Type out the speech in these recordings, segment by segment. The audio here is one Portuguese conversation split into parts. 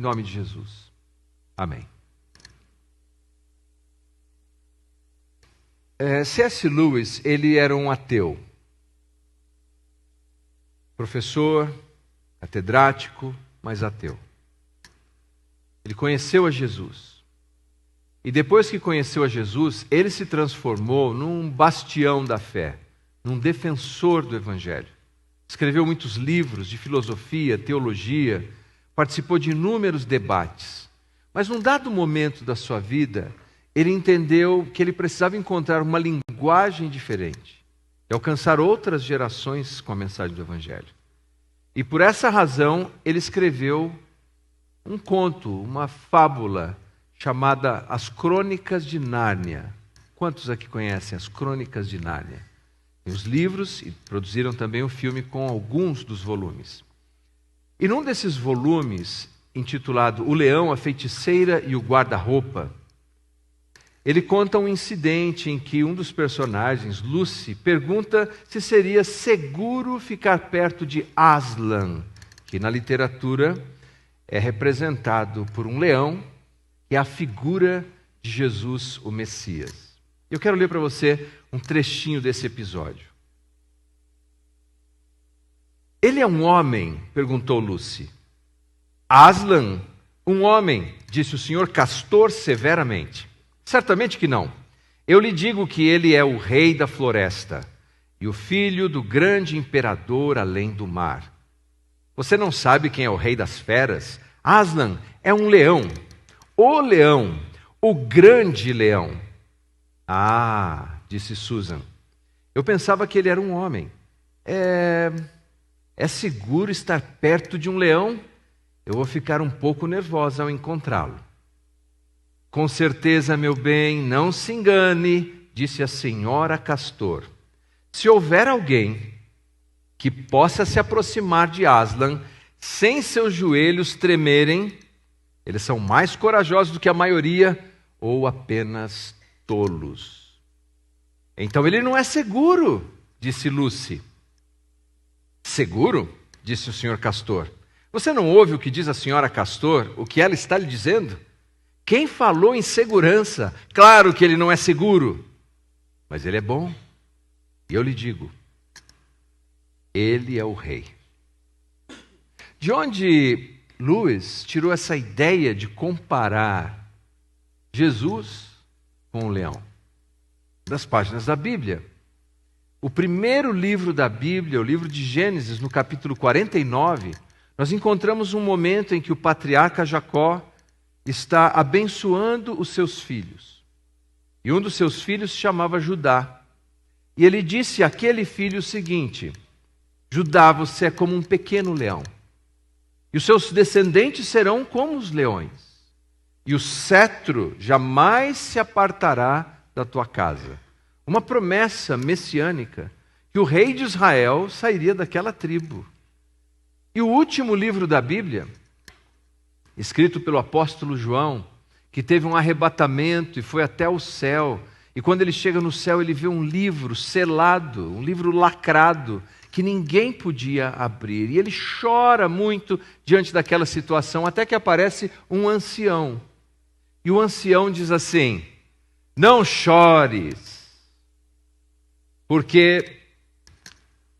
nome de Jesus. Amém. C.S. Lewis, ele era um ateu. Professor, catedrático, mas ateu. Ele conheceu a Jesus. E depois que conheceu a Jesus, ele se transformou num bastião da fé, num defensor do Evangelho. Escreveu muitos livros de filosofia, teologia, participou de inúmeros debates. Mas num dado momento da sua vida, ele entendeu que ele precisava encontrar uma linguagem diferente e alcançar outras gerações com a mensagem do Evangelho. E por essa razão, ele escreveu um conto, uma fábula, chamada As Crônicas de Nárnia. Quantos aqui conhecem As Crônicas de Nárnia? Tem os livros e produziram também um filme com alguns dos volumes. E num desses volumes, intitulado O Leão, a Feiticeira e o Guarda-Roupa, ele conta um incidente em que um dos personagens, Lucy, pergunta se seria seguro ficar perto de Aslan, que na literatura é representado por um leão, que é a figura de Jesus, o Messias. Eu quero ler para você um trechinho desse episódio. Ele é um homem? Perguntou Lucy. Aslan, um homem, disse o senhor Castor severamente. Certamente que não. Eu lhe digo que ele é o rei da floresta e o filho do grande imperador além do mar. Você não sabe quem é o rei das feras? Aslan é um leão, o grande leão. Ah, disse Susan, eu pensava que ele era um homem. É seguro estar perto de um leão? Eu vou ficar um pouco nervosa ao encontrá-lo. Com certeza, meu bem, não se engane, disse a senhora Castor. Se houver alguém que possa se aproximar de Aslan sem seus joelhos tremerem, eles são mais corajosos do que a maioria ou apenas tolos. Então ele não é seguro, disse Lucy. Seguro? Disse o senhor Castor. Você não ouve o que diz a senhora Castor, o que ela está lhe dizendo? Quem falou em segurança? Claro que ele não é seguro, mas ele é bom. E eu lhe digo, ele é o rei. De onde Lewis tirou essa ideia de comparar Jesus com o leão? Das páginas da Bíblia. O primeiro livro da Bíblia, o livro de Gênesis, no capítulo 49, nós encontramos um momento em que o patriarca Jacó está abençoando os seus filhos. E um dos seus filhos se chamava Judá. E ele disse àquele filho o seguinte: Judá, você é como um pequeno leão. E os seus descendentes serão como os leões. E o cetro jamais se apartará da tua casa. Uma promessa messiânica que o rei de Israel sairia daquela tribo. E o último livro da Bíblia, escrito pelo apóstolo João, que teve um arrebatamento e foi até o céu. E quando ele chega no céu, ele vê um livro selado, um livro lacrado, que ninguém podia abrir. E ele chora muito diante daquela situação, até que aparece um ancião. E o ancião diz assim: não chores, porque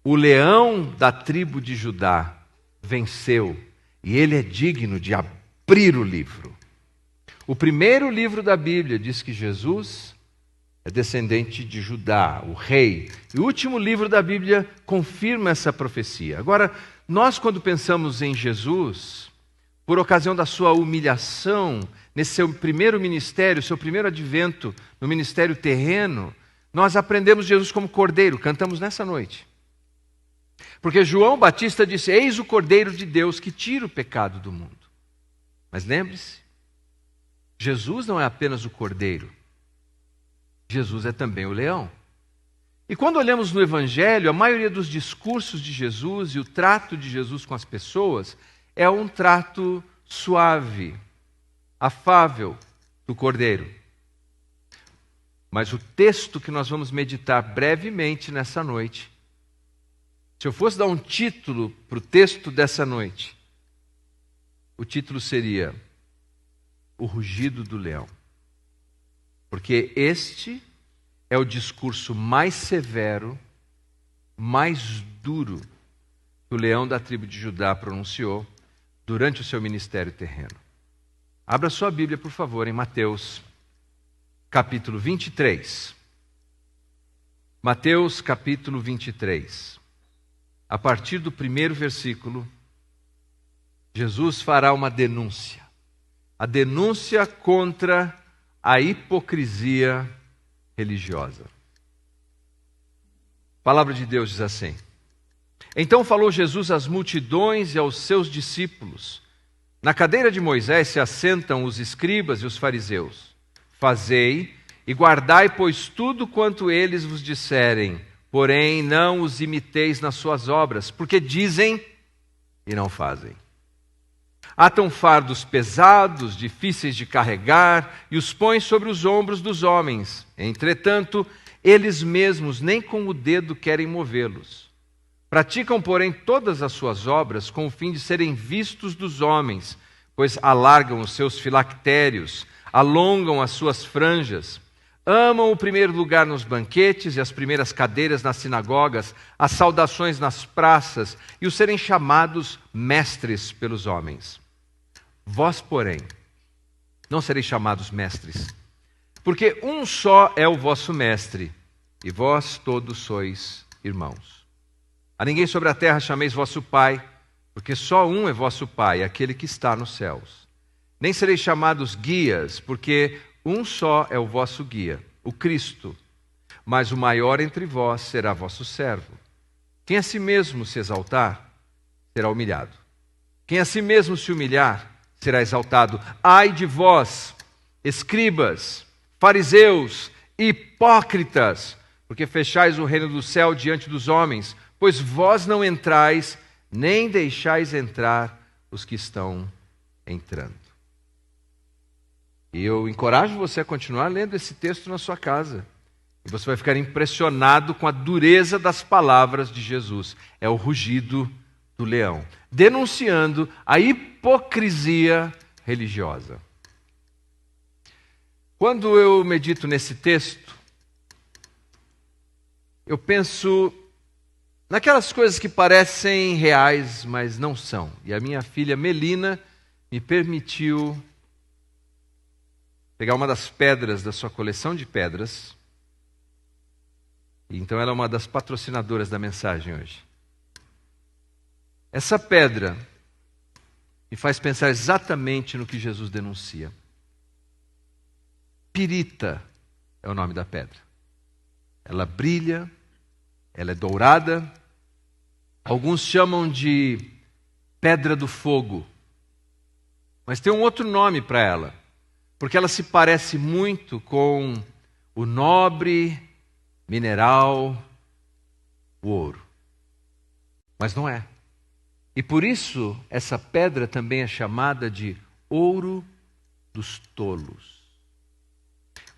o leão da tribo de Judá venceu, e ele é digno de abrir o livro. O primeiro livro da Bíblia diz que Jesus é descendente de Judá, o rei. E o último livro da Bíblia confirma essa profecia. Agora, nós quando pensamos em Jesus, por ocasião da sua humilhação, nesse seu primeiro ministério, seu primeiro advento no ministério terreno, nós aprendemos Jesus como cordeiro, cantamos nessa noite. Porque João Batista disse: eis o Cordeiro de Deus que tira o pecado do mundo. Mas lembre-se, Jesus não é apenas o Cordeiro, Jesus é também o leão. E quando olhamos no Evangelho, a maioria dos discursos de Jesus e o trato de Jesus com as pessoas é um trato suave, afável do Cordeiro. Mas o texto que nós vamos meditar brevemente nessa noite, se eu fosse dar um título para o texto dessa noite, o título seria O Rugido do Leão. Porque este é o discurso mais severo, mais duro que o leão da tribo de Judá pronunciou durante o seu ministério terreno. Abra sua Bíblia, por favor, em Mateus, capítulo 23. Mateus, capítulo 23. A partir do primeiro versículo, Jesus fará uma denúncia. A denúncia contra a hipocrisia religiosa. A palavra de Deus diz assim: Então falou Jesus às multidões e aos seus discípulos: Na cadeira de Moisés se assentam os escribas e os fariseus. Fazei e guardai, pois, tudo quanto eles vos disserem, porém não os imiteis nas suas obras, porque dizem e não fazem. Atam fardos pesados, difíceis de carregar, e os põem sobre os ombros dos homens. Entretanto, eles mesmos nem com o dedo querem movê-los. Praticam, porém, todas as suas obras com o fim de serem vistos dos homens, pois alargam os seus filactérios, alongam as suas franjas, amam o primeiro lugar nos banquetes e as primeiras cadeiras nas sinagogas, as saudações nas praças e os serem chamados mestres pelos homens. Vós, porém, não sereis chamados mestres, porque um só é o vosso mestre, e vós todos sois irmãos. A ninguém sobre a terra chameis vosso Pai, porque só um é vosso Pai, aquele que está nos céus. Nem sereis chamados guias, porque um só é o vosso guia, o Cristo. Mas o maior entre vós será vosso servo. Quem a si mesmo se exaltar, será humilhado. Quem a si mesmo se humilhar, será exaltado. Ai de vós, escribas, fariseus, hipócritas, porque fechais o reino do céu diante dos homens, pois vós não entrais, nem deixais entrar os que estão entrando. E eu encorajo você a continuar lendo esse texto na sua casa. E você vai ficar impressionado com a dureza das palavras de Jesus. É o rugido do leão, denunciando a hipocrisia religiosa. Quando eu medito nesse texto, eu penso naquelas coisas que parecem reais, mas não são. E a minha filha Melina me permitiu pegar uma das pedras da sua coleção de pedras. Então ela é uma das patrocinadoras da mensagem hoje. Essa pedra me faz pensar exatamente no que Jesus denuncia. Pirita é o nome da pedra. Ela brilha, ela é dourada. Alguns chamam de pedra do fogo. Mas tem um outro nome para ela, porque ela se parece muito com o nobre mineral, o ouro. Mas não é. E por isso, essa pedra também é chamada de ouro dos tolos.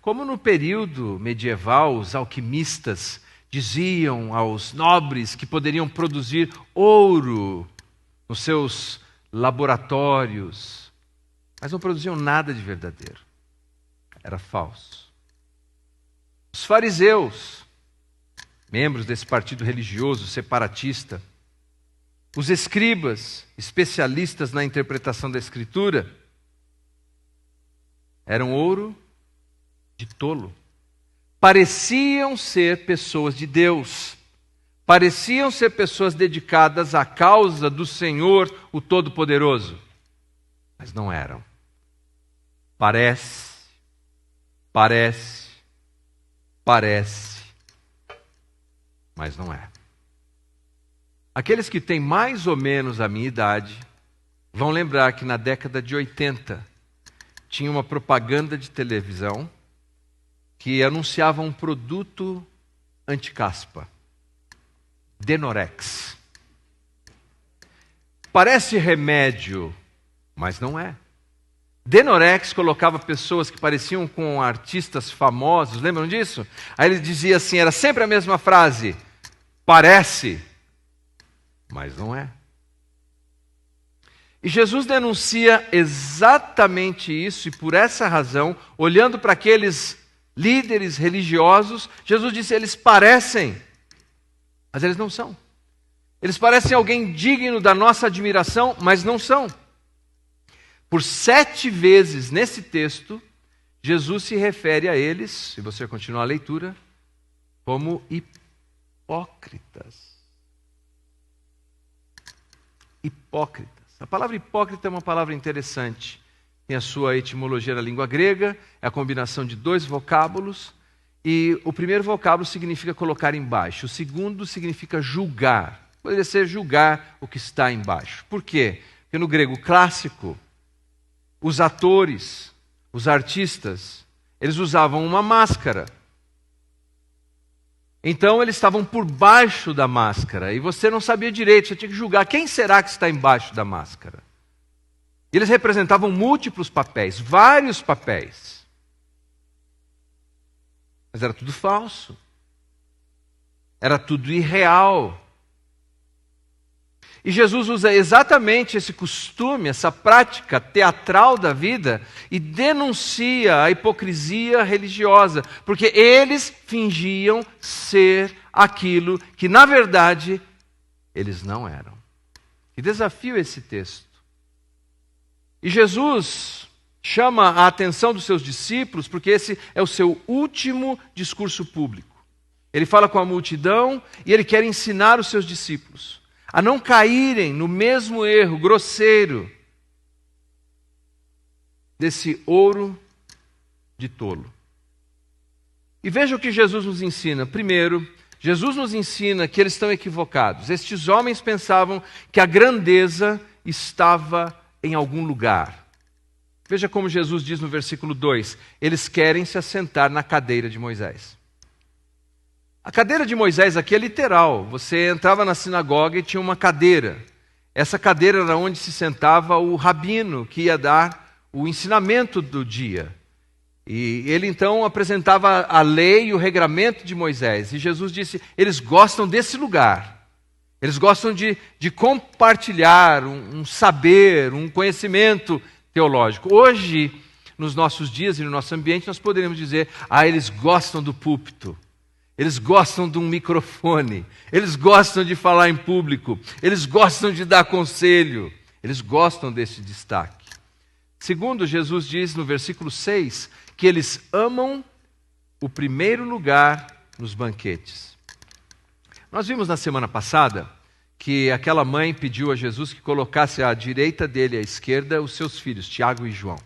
Como no período medieval, os alquimistas diziam aos nobres que poderiam produzir ouro nos seus laboratórios, mas não produziam nada de verdadeiro. Era falso. Os fariseus, membros desse partido religioso separatista, os escribas, especialistas na interpretação da Escritura, eram ouro de tolo. Pareciam ser pessoas de Deus, pareciam ser pessoas dedicadas à causa do Senhor, o Todo-Poderoso, mas não eram. Parece, mas não é. Aqueles que têm mais ou menos a minha idade vão lembrar que na década de 80 tinha uma propaganda de televisão que anunciava um produto anti-caspa, Denorex. Parece remédio, mas não é. Denorex colocava pessoas que pareciam com artistas famosos, lembram disso? Aí ele dizia assim, era sempre a mesma frase: parece, mas não é. E Jesus denuncia exatamente isso, e por essa razão, olhando para aqueles líderes religiosos, Jesus disse: eles parecem, mas eles não são. Eles parecem alguém digno da nossa admiração, mas não são. Por 7 vezes nesse texto, Jesus se refere a eles, se você continuar a leitura, como hipócritas. Hipócritas. A palavra hipócrita é uma palavra interessante. Tem a sua etimologia na língua grega, é a combinação de 2 vocábulos, e o primeiro vocábulo significa colocar embaixo, o segundo significa julgar. Poderia ser julgar o que está embaixo. Por quê? Porque no grego clássico, os atores, os artistas, eles usavam uma máscara. Então eles estavam por baixo da máscara e você não sabia direito, você tinha que julgar quem será que está embaixo da máscara. E eles representavam múltiplos papéis, vários papéis. Mas era tudo falso. Era tudo irreal. E Jesus usa exatamente esse costume, essa prática teatral da vida e denuncia a hipocrisia religiosa, porque eles fingiam ser aquilo que, na verdade, eles não eram. Que desafio esse texto. E Jesus chama a atenção dos seus discípulos, porque esse é o seu último discurso público. Ele fala com a multidão e ele quer ensinar os seus discípulos a não caírem no mesmo erro grosseiro desse ouro de tolo. E veja o que Jesus nos ensina. Primeiro, Jesus nos ensina que eles estão equivocados. Estes homens pensavam que a grandeza estava em algum lugar. Veja como Jesus diz no versículo 2: eles querem se assentar na cadeira de Moisés. A cadeira de Moisés aqui é literal. Você entrava na sinagoga e tinha uma cadeira. Essa cadeira era onde se sentava o rabino, que ia dar o ensinamento do dia. E ele então apresentava a lei e o regramento de Moisés. E Jesus disse: eles gostam desse lugar. Eles gostam de compartilhar um saber, um conhecimento teológico. Hoje, nos nossos dias e no nosso ambiente, nós poderíamos dizer: eles gostam do púlpito. Eles gostam de um microfone, eles gostam de falar em público, eles gostam de dar conselho, eles gostam desse destaque. Segundo, Jesus diz no versículo 6 que eles amam o primeiro lugar nos banquetes. Nós vimos na semana passada que aquela mãe pediu a Jesus que colocasse à direita dele e à esquerda os seus filhos, Tiago e João.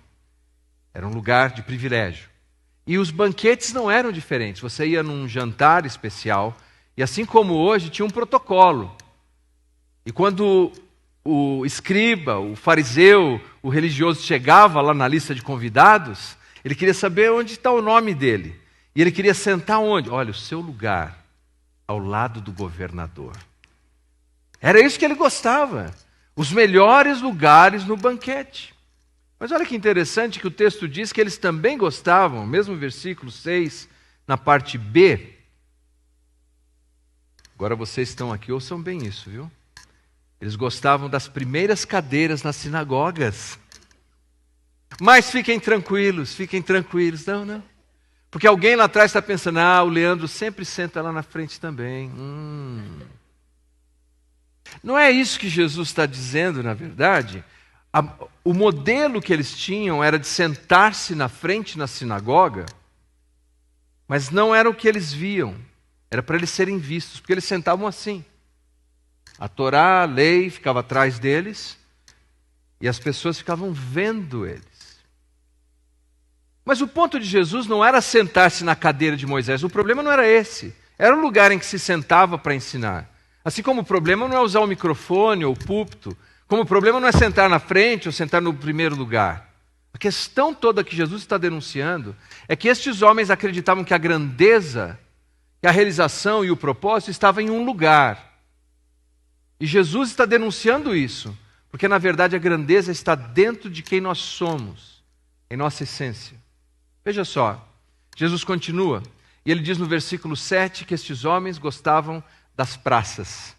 Era um lugar de privilégio. E os banquetes não eram diferentes. Você ia num jantar especial, e assim como hoje, tinha um protocolo. E quando o escriba, o fariseu, o religioso chegava lá na lista de convidados, ele queria saber onde está o nome dele. E ele queria sentar onde? Olha, o seu lugar, ao lado do governador. Era isso que ele gostava. Os melhores lugares no banquete. Mas olha que interessante que o texto diz que eles também gostavam, mesmo versículo 6, na parte B. Agora vocês estão aqui, ouçam bem isso, viu? Eles gostavam das primeiras cadeiras nas sinagogas. Mas fiquem tranquilos. Não. Porque alguém lá atrás está pensando: o Leandro sempre senta lá na frente também. Não é isso que Jesus está dizendo, na verdade. O modelo que eles tinham era de sentar-se na frente na sinagoga, mas não era o que eles viam, era para eles serem vistos, porque eles sentavam assim. A Torá, a lei, ficava atrás deles, e as pessoas ficavam vendo eles. Mas o ponto de Jesus não era sentar-se na cadeira de Moisés, o problema não era esse, era o lugar em que se sentava para ensinar. Assim como o problema não é usar o microfone ou o púlpito, como o problema não é sentar na frente ou sentar no primeiro lugar. A questão toda que Jesus está denunciando é que estes homens acreditavam que a grandeza, que a realização e o propósito estavam em um lugar. E Jesus está denunciando isso, porque na verdade a grandeza está dentro de quem nós somos, em nossa essência. Veja só, Jesus continua, e ele diz no versículo 7 que estes homens gostavam das praças.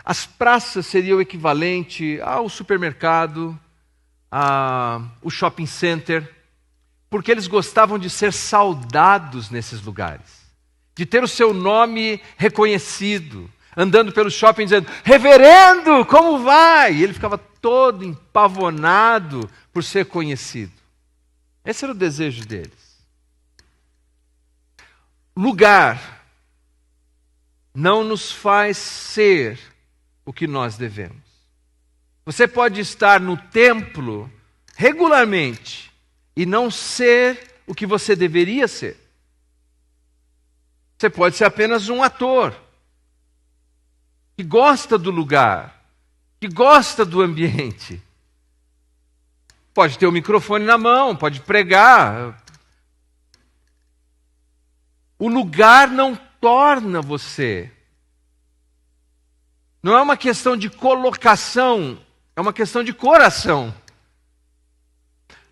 As praças seriam o equivalente ao supermercado, ao shopping center, porque eles gostavam de ser saudados nesses lugares, de ter o seu nome reconhecido, andando pelo shopping dizendo: reverendo, como vai? E ele ficava todo empavonado por ser conhecido. Esse era o desejo deles. Lugar não nos faz ser o que nós devemos. Você pode estar no templo regularmente e não ser o que você deveria ser. Você pode ser apenas um ator que gosta do lugar, que gosta do ambiente. Pode ter o microfone na mão, pode pregar. O lugar não torna você. Não é uma questão de colocação, é uma questão de coração.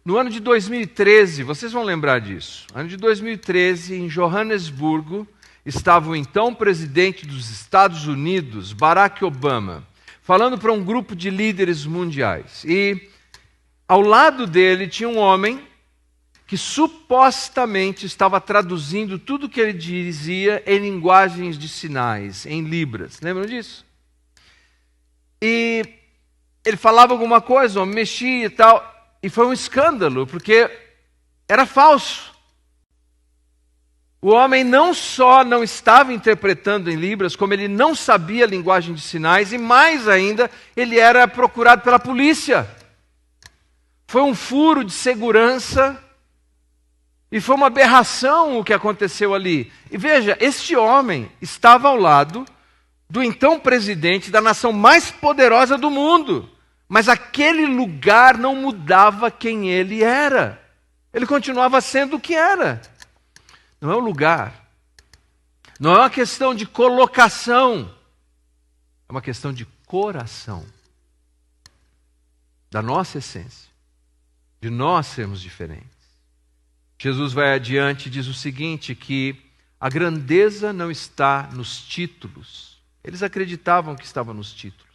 No ano de 2013, vocês vão lembrar disso. Ano de 2013, em Joanesburgo, estava o então presidente dos Estados Unidos, Barack Obama, falando para um grupo de líderes mundiais. E ao lado dele tinha um homem que supostamente estava traduzindo tudo o que ele dizia em linguagens de sinais, em libras. Lembram disso? E ele falava alguma coisa, o homem mexia e tal, e foi um escândalo, porque era falso. O homem não só não estava interpretando em libras, como ele não sabia a linguagem de sinais, e mais ainda, ele era procurado pela polícia. Foi um furo de segurança, e foi uma aberração o que aconteceu ali. E veja, este homem estava ao lado do então presidente da nação mais poderosa do mundo. Mas aquele lugar não mudava quem ele era. Ele continuava sendo o que era. Não é o lugar. Não é uma questão de colocação. É uma questão de coração. Da nossa essência. De nós sermos diferentes. Jesus vai adiante e diz o seguinte, que a grandeza não está nos títulos. Eles acreditavam que estava nos títulos.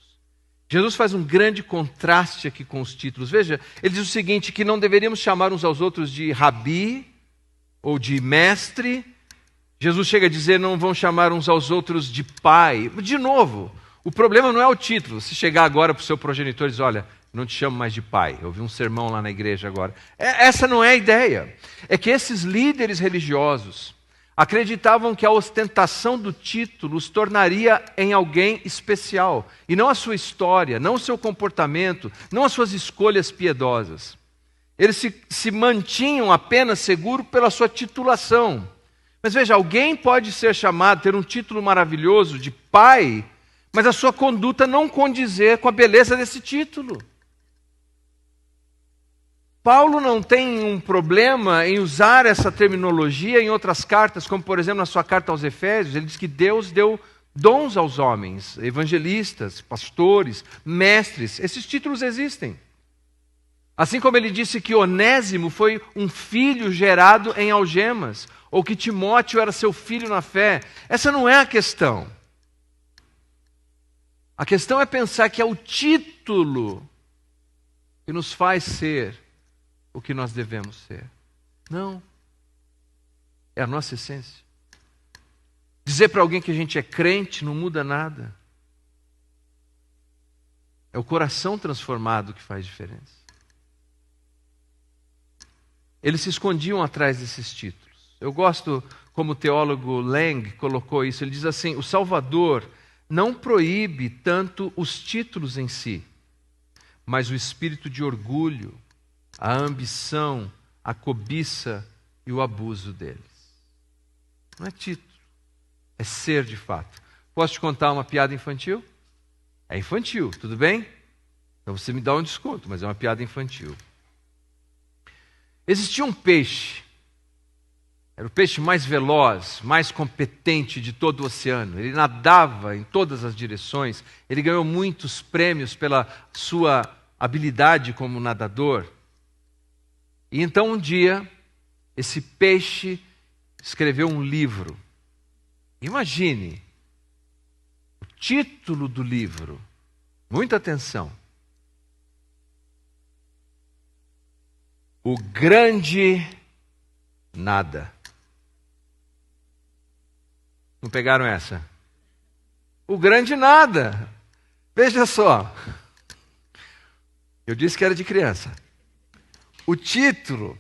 Jesus faz um grande contraste aqui com os títulos. Veja, ele diz o seguinte, que não deveríamos chamar uns aos outros de rabi ou de mestre. Jesus chega a dizer, não vão chamar uns aos outros de pai. De novo, o problema não é o título. Se chegar agora para o seu progenitor e dizer, olha, não te chamo mais de pai. Eu vi um sermão lá na igreja agora. Essa não é a ideia. É que esses líderes religiosos acreditavam que a ostentação do título os tornaria em alguém especial. E não a sua história, não o seu comportamento, não as suas escolhas piedosas. Eles se mantinham apenas seguros pela sua titulação. Mas veja, alguém pode ser chamado, ter um título maravilhoso de pai, mas a sua conduta não condizer com a beleza desse título. Paulo não tem um problema em usar essa terminologia em outras cartas, como por exemplo na sua carta aos Efésios, ele diz que Deus deu dons aos homens, evangelistas, pastores, mestres, esses títulos existem. Assim como ele disse que Onésimo foi um filho gerado em algemas, ou que Timóteo era seu filho na fé, essa não é a questão. A questão é pensar que é o título que nos faz ser o que nós devemos ser. Não. É a nossa essência. Dizer para alguém que a gente é crente não muda nada. É o coração transformado que faz diferença. Eles se escondiam atrás desses títulos. Eu gosto como o teólogo Lang colocou isso. Ele diz assim, o Salvador não proíbe tanto os títulos em si, mas o espírito de orgulho, a ambição, a cobiça e o abuso deles. Não é título, é ser de fato. Posso te contar uma piada infantil? É infantil, tudo bem? Então você me dá um desconto, mas é uma piada infantil. Existia um peixe, era o peixe mais veloz, mais competente de todo o oceano. Ele nadava em todas as direções, ele ganhou muitos prêmios pela sua habilidade como nadador. E então um dia, esse peixe escreveu um livro. Imagine o título do livro. Muita atenção. O grande nada. Não pegaram essa? O grande nada. Veja só. Eu disse que era de criança. O título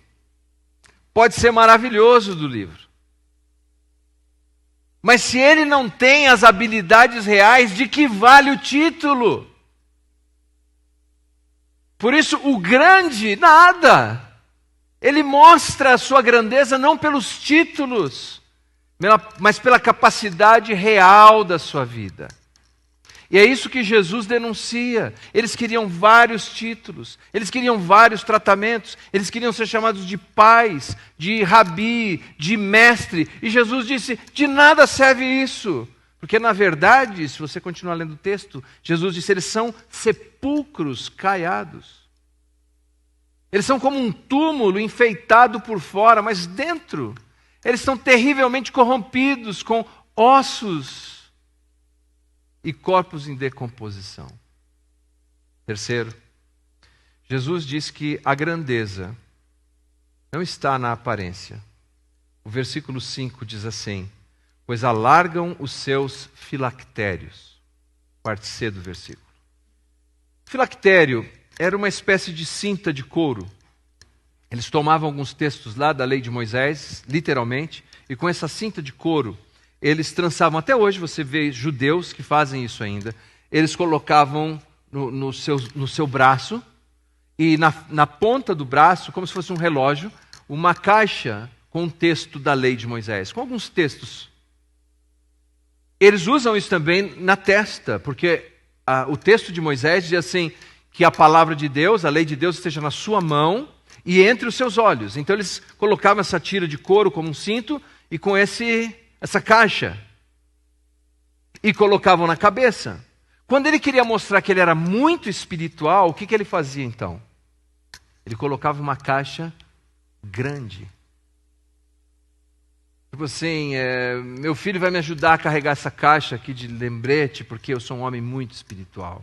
pode ser maravilhoso do livro. Mas se ele não tem as habilidades reais, de que vale o título? Por isso, o grande nada. Ele mostra a sua grandeza não pelos títulos, mas pela capacidade real da sua vida. E é isso que Jesus denuncia. Eles queriam vários títulos, eles queriam vários tratamentos, eles queriam ser chamados de pais, de rabi, de mestre. E Jesus disse, de nada serve isso. Porque na verdade, se você continuar lendo o texto, Jesus disse, eles são sepulcros caiados. Eles são como um túmulo enfeitado por fora, mas dentro eles estão terrivelmente corrompidos, com ossos e corpos em decomposição. Terceiro, Jesus diz que a grandeza não está na aparência. O versículo 5 diz assim, pois alargam os seus filactérios. Parte C do versículo. Filactério era uma espécie de cinta de couro. Eles tomavam alguns textos lá da lei de Moisés, literalmente, e com essa cinta de couro, eles trançavam, até hoje você vê judeus que fazem isso ainda, eles colocavam no seu braço, e na ponta do braço, como se fosse um relógio, uma caixa com um texto da lei de Moisés, com alguns textos. Eles usam isso também na testa, porque o texto de Moisés diz assim, que a palavra de Deus, a lei de Deus esteja na sua mão e entre os seus olhos. Então eles colocavam essa tira de couro como um cinto e com essa caixa. E colocavam na cabeça. Quando ele queria mostrar que ele era muito espiritual, o que ele fazia então? Ele colocava uma caixa grande. Tipo assim, meu filho vai me ajudar a carregar essa caixa aqui de lembrete, porque eu sou um homem muito espiritual.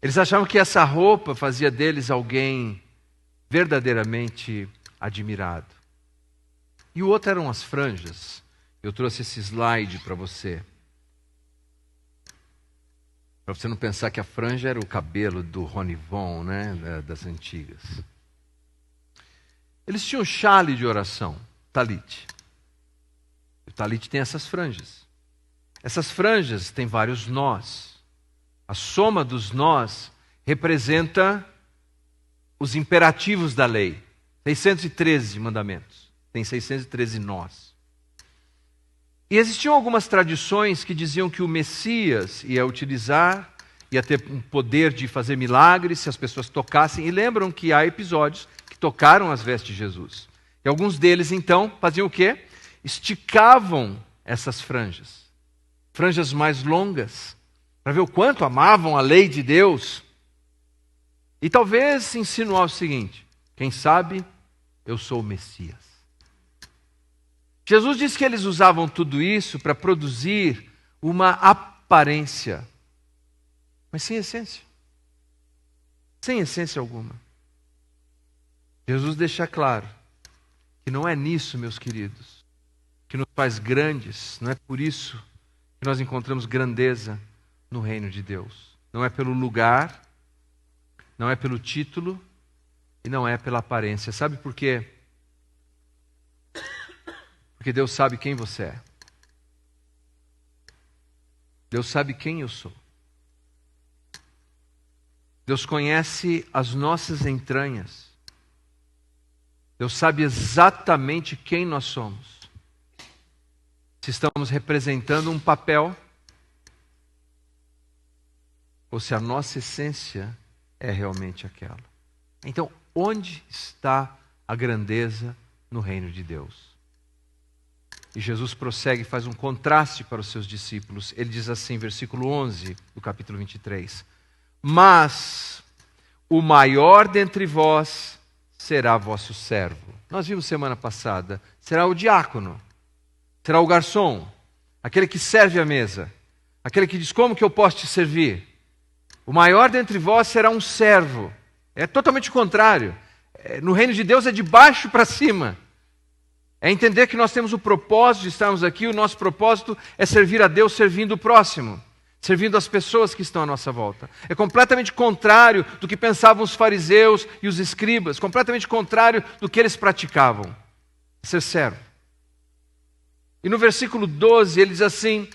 Eles achavam que essa roupa fazia deles alguém verdadeiramente admirado. E o outro eram as franjas. Eu trouxe esse slide para você. Para você não pensar que a franja era o cabelo do Rony Von, né, das antigas. Eles tinham chale de oração, talit. O talit tem essas franjas. Essas franjas têm vários nós. A soma dos nós representa os imperativos da lei. 613 mandamentos. Tem 613 nós. E existiam algumas tradições que diziam que o Messias ia ter um poder de fazer milagres se as pessoas tocassem. E lembram que há episódios que tocaram as vestes de Jesus. E alguns deles, então, faziam o quê? Esticavam essas franjas. Franjas mais longas. Para ver o quanto amavam a lei de Deus. E talvez insinuar o seguinte, quem sabe eu sou o Messias. Jesus disse que eles usavam tudo isso para produzir uma aparência, mas sem essência. Sem essência alguma. Jesus deixa claro que não é nisso, meus queridos, que nos faz grandes, não é por isso que nós encontramos grandeza no reino de Deus. Não é pelo lugar, não é pelo título e não é pela aparência. Sabe por quê? Porque Deus sabe quem você é. Deus sabe quem eu sou. Deus conhece as nossas entranhas. Deus sabe exatamente quem nós somos. Se estamos representando um papel ou se a nossa essência é realmente aquela. Então, onde está a grandeza no reino de Deus? E Jesus prossegue e faz um contraste para os seus discípulos. Ele diz assim, versículo 11 do capítulo 23. Mas o maior dentre vós será vosso servo. Nós vimos semana passada, será o diácono, será o garçom, aquele que serve à mesa, aquele que diz: como que eu posso te servir? O maior dentre vós será um servo. É totalmente o contrário. No reino de Deus é de baixo para cima. É entender que nós temos o propósito de estarmos aqui, o nosso propósito é servir a Deus servindo o próximo, servindo as pessoas que estão à nossa volta. É completamente contrário do que pensavam os fariseus e os escribas, completamente contrário do que eles praticavam. Ser servo. E no versículo 12 ele diz assim: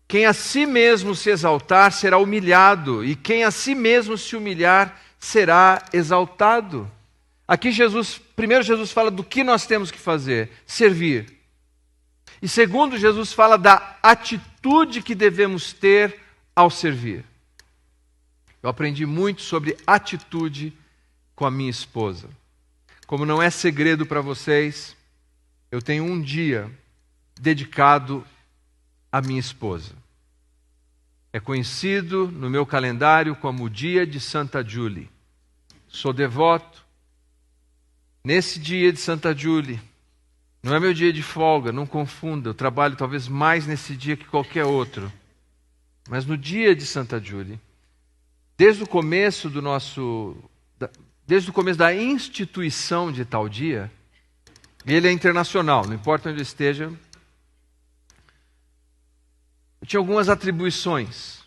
quem a si mesmo se exaltar será humilhado, e quem a si mesmo se humilhar será exaltado. Aqui primeiro Jesus fala do que nós temos que fazer, servir. E segundo, Jesus fala da atitude que devemos ter ao servir. Eu aprendi muito sobre atitude com a minha esposa. Como não é segredo para vocês, eu tenho um dia dedicado à minha esposa. É conhecido no meu calendário como o dia de Santa Julie. Sou devoto. Nesse dia de Santa Julie, não é meu dia de folga, não confunda, eu trabalho talvez mais nesse dia que qualquer outro. Mas no dia de Santa Julie, desde o começo da instituição de tal dia, ele é internacional, não importa onde eu esteja, eu tinha algumas atribuições.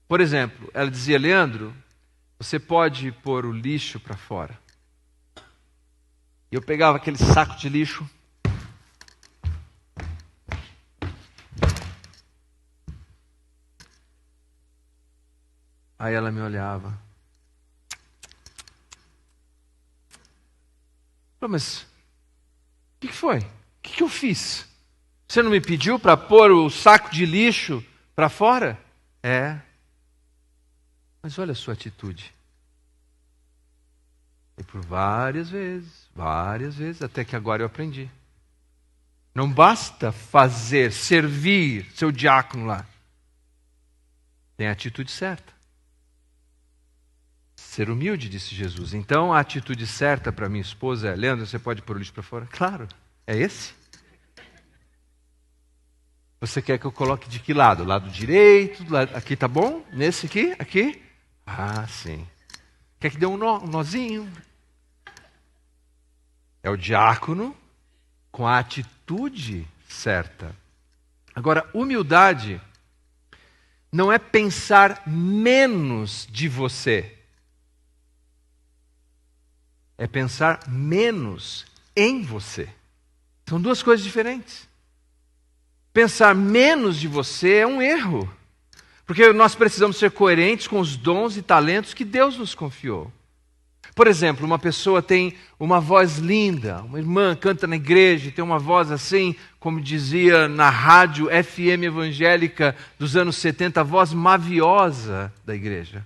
Por exemplo, ela dizia: Leandro, você pode pôr o lixo para fora. E eu pegava aquele saco de lixo, aí ela me olhava. Mas o que foi? O que eu fiz? Você não me pediu para pôr o saco de lixo para fora? É. Mas olha a sua atitude. E por várias vezes, até que agora eu aprendi. Não basta servir seu diácono lá. Tem a atitude certa. Ser humilde, disse Jesus. Então a atitude certa para minha esposa é: Leandro, você pode pôr o lixo para fora? Claro, é esse. Você quer que eu coloque de que lado? Lado direito? Aqui tá bom? Nesse aqui? Aqui? Ah, sim. Quer que dê um nozinho? É o diácono com a atitude certa. Agora, humildade não é pensar menos de você. É pensar menos em você. São duas coisas diferentes. Pensar menos de você é um erro. Porque nós precisamos ser coerentes com os dons e talentos que Deus nos confiou. Por exemplo, uma pessoa tem uma voz linda, uma irmã canta na igreja, tem uma voz assim, como dizia na rádio FM evangélica dos anos 70, a voz maviosa da igreja.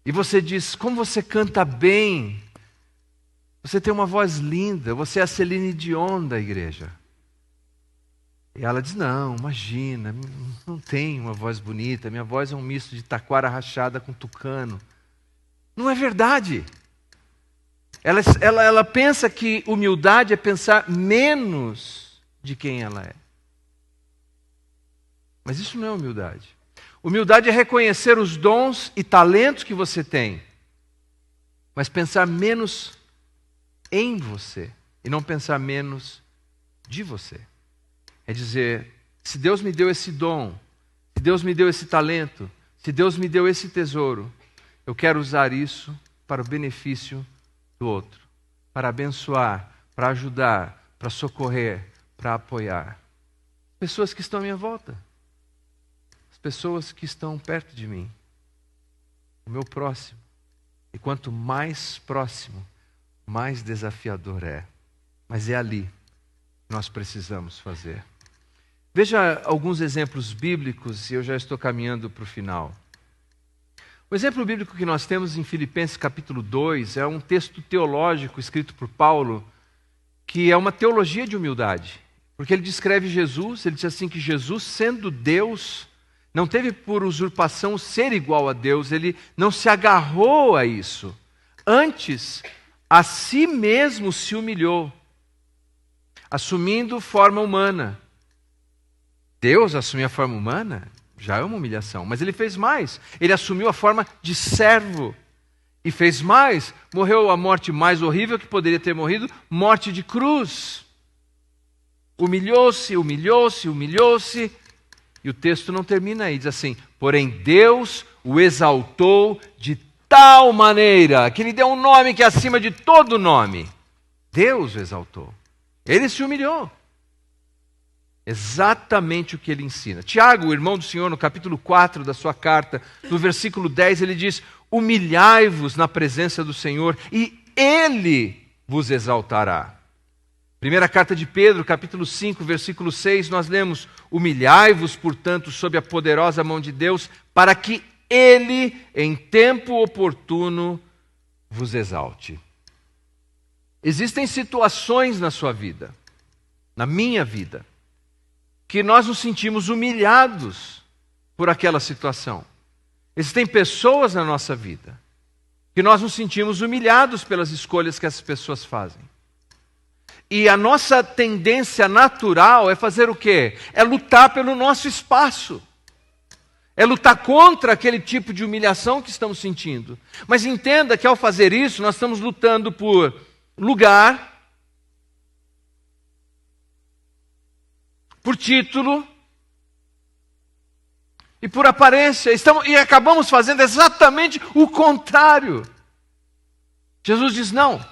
E você diz: como você canta bem, você tem uma voz linda, você é a Celine Dion da igreja. E ela diz: não, imagina, não tenho uma voz bonita, minha voz é um misto de taquara rachada com tucano. Não é verdade. Ela pensa que humildade é pensar menos de quem ela é. Mas isso não é humildade. Humildade é reconhecer os dons e talentos que você tem, mas pensar menos em você e não pensar menos de você. É dizer: se Deus me deu esse dom, se Deus me deu esse talento, se Deus me deu esse tesouro, eu quero usar isso para o benefício do outro, para abençoar, para ajudar, para socorrer, para apoiar. Pessoas que estão à minha volta, as pessoas que estão perto de mim, o meu próximo. E quanto mais próximo, mais desafiador é. Mas é ali que nós precisamos fazer. Veja alguns exemplos bíblicos e eu já estou caminhando para o final. O exemplo bíblico que nós temos em Filipenses capítulo 2 é um texto teológico escrito por Paulo, que é uma teologia de humildade. Porque ele descreve Jesus, ele diz assim que Jesus, sendo Deus, não teve por usurpação ser igual a Deus, ele não se agarrou a isso. Antes, a si mesmo se humilhou, assumindo forma humana. Deus assumir a forma humana já é uma humilhação. Mas ele fez mais. Ele assumiu a forma de servo. E fez mais. Morreu a morte mais horrível que poderia ter morrido, morte de cruz. Humilhou-se, humilhou-se, humilhou-se. E o texto não termina aí. Diz assim: porém Deus o exaltou de tal maneira que lhe deu um nome que é acima de todo nome. Deus o exaltou. Ele se humilhou. Exatamente o que ele ensina. Tiago, o irmão do Senhor, no capítulo 4 da sua carta, no versículo 10, ele diz: humilhai-vos na presença do Senhor e Ele vos exaltará. Primeira carta de Pedro, capítulo 5, versículo 6, nós lemos: humilhai-vos, portanto, sob a poderosa mão de Deus, para que Ele, em tempo oportuno, vos exalte. Existem situações na sua vida, na minha vida, que nós nos sentimos humilhados por aquela situação. Existem pessoas na nossa vida que nós nos sentimos humilhados pelas escolhas que essas pessoas fazem. E a nossa tendência natural é fazer o quê? É lutar pelo nosso espaço. É lutar contra aquele tipo de humilhação que estamos sentindo. Mas entenda que ao fazer isso, nós estamos lutando por lugar, por título e por aparência. E acabamos fazendo exatamente o contrário. Jesus diz: não.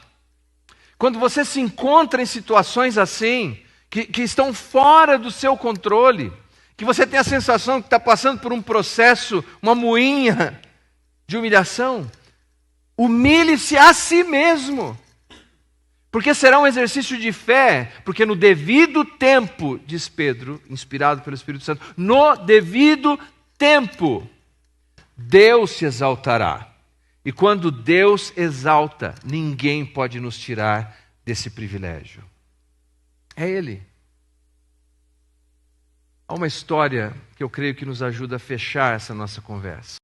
Quando você se encontra em situações assim, que estão fora do seu controle, que você tem a sensação que está passando por um processo, uma moinha de humilhação, humilhe-se a si mesmo. Porque será um exercício de fé, porque no devido tempo, diz Pedro, inspirado pelo Espírito Santo, no devido tempo, Deus se exaltará. E quando Deus exalta, ninguém pode nos tirar desse privilégio. É Ele. Há uma história que eu creio que nos ajuda a fechar essa nossa conversa.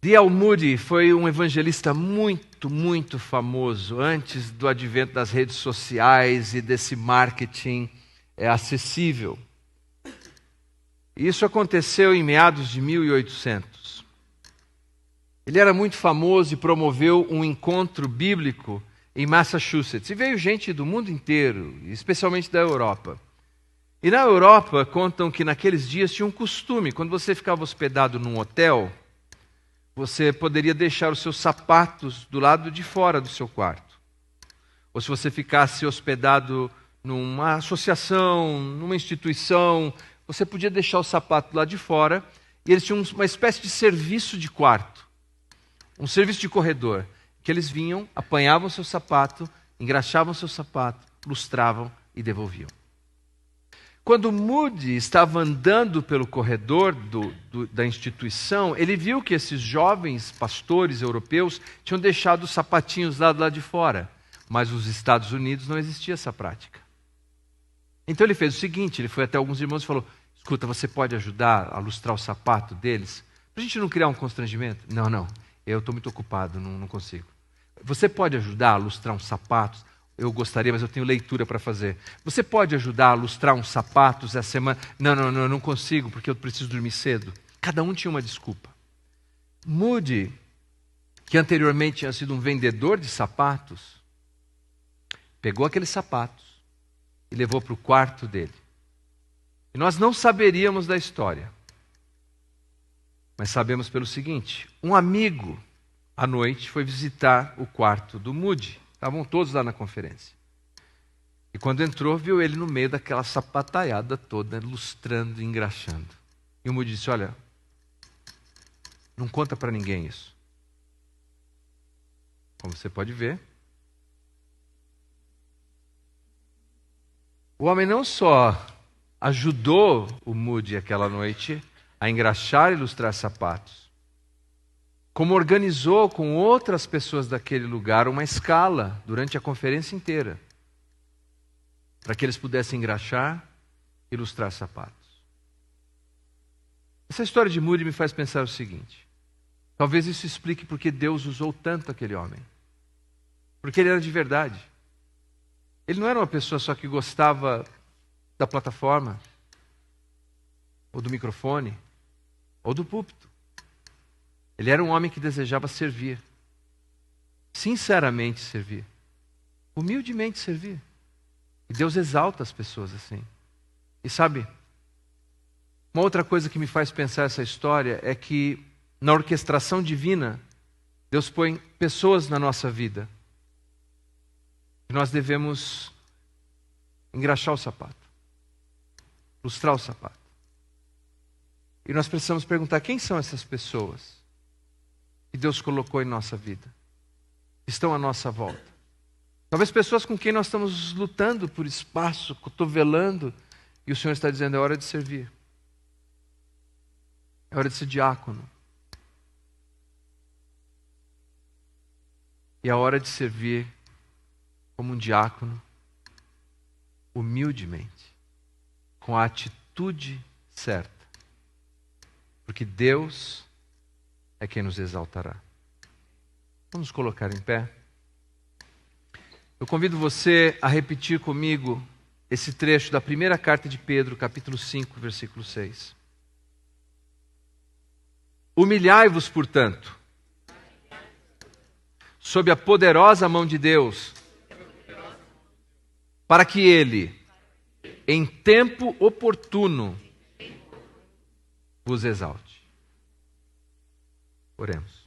D.L. Moody foi um evangelista muito famoso antes do advento das redes sociais e desse marketing acessível. Isso aconteceu em meados de 1800. Ele era muito famoso e promoveu um encontro bíblico em Massachusetts. E veio gente do mundo inteiro, especialmente da Europa. E na Europa, contam que naqueles dias tinha um costume, quando você ficava hospedado num hotel, você poderia deixar os seus sapatos do lado de fora do seu quarto. Ou se você ficasse hospedado numa associação, numa instituição, você podia deixar o sapato lá de fora, e eles tinham uma espécie de serviço de quarto, um serviço de corredor, que eles vinham, apanhavam seu sapato, engraxavam seu sapato, lustravam e devolviam. Quando Moody estava andando pelo corredor da instituição, ele viu que esses jovens pastores europeus tinham deixado os sapatinhos lá do lado de fora, mas nos Estados Unidos não existia essa prática. Então ele fez o seguinte, ele foi até alguns irmãos e falou: escuta, você pode ajudar a lustrar o sapato deles? Para a gente não criar um constrangimento? Não, eu estou muito ocupado, não consigo. Você pode ajudar a lustrar uns sapatos? Eu gostaria, mas eu tenho leitura para fazer. Você pode ajudar a lustrar uns sapatos essa semana? Não consigo, porque eu preciso dormir cedo. Cada um tinha uma desculpa. Moody, que anteriormente tinha sido um vendedor de sapatos, pegou aqueles sapatos e levou para o quarto dele. E nós não saberíamos da história, mas sabemos pelo seguinte: um amigo, à noite, foi visitar o quarto do Moody. Estavam todos lá na conferência. E quando entrou, viu ele no meio daquela sapataiada toda, lustrando e engraxando. E o Moody disse: olha, não conta para ninguém isso. Como você pode ver, o homem não só ajudou o Moody aquela noite a engraxar e ilustrar sapatos, como organizou com outras pessoas daquele lugar uma escala durante a conferência inteira, para que eles pudessem engraxar e ilustrar sapatos. Essa história de Moody me faz pensar o seguinte: talvez isso explique porque Deus usou tanto aquele homem. Porque ele era de verdade. Ele não era uma pessoa só que gostava da plataforma. ou do microfone, ou do púlpito. Ele era um homem que desejava servir. Sinceramente servir. Humildemente servir. E Deus exalta as pessoas assim. E sabe, uma outra coisa que me faz pensar essa história é que na orquestração divina, Deus põe pessoas na nossa vida. E nós devemos engraxar o sapato. Lustrar o sapato. E nós precisamos perguntar, quem são essas pessoas que Deus colocou em nossa vida? Que estão à nossa volta. Talvez pessoas com quem nós estamos lutando por espaço, cotovelando, e o Senhor está dizendo, é hora de servir. É hora de ser diácono. E é hora de servir como um diácono, humildemente, com a atitude certa. Porque Deus é quem nos exaltará. Vamos colocar em pé. Eu convido você a repetir comigo esse trecho da primeira carta de Pedro, capítulo 5, versículo 6. Humilhai-vos, portanto, sob a poderosa mão de Deus, para que Ele, em tempo oportuno, vos exalte. Oremos.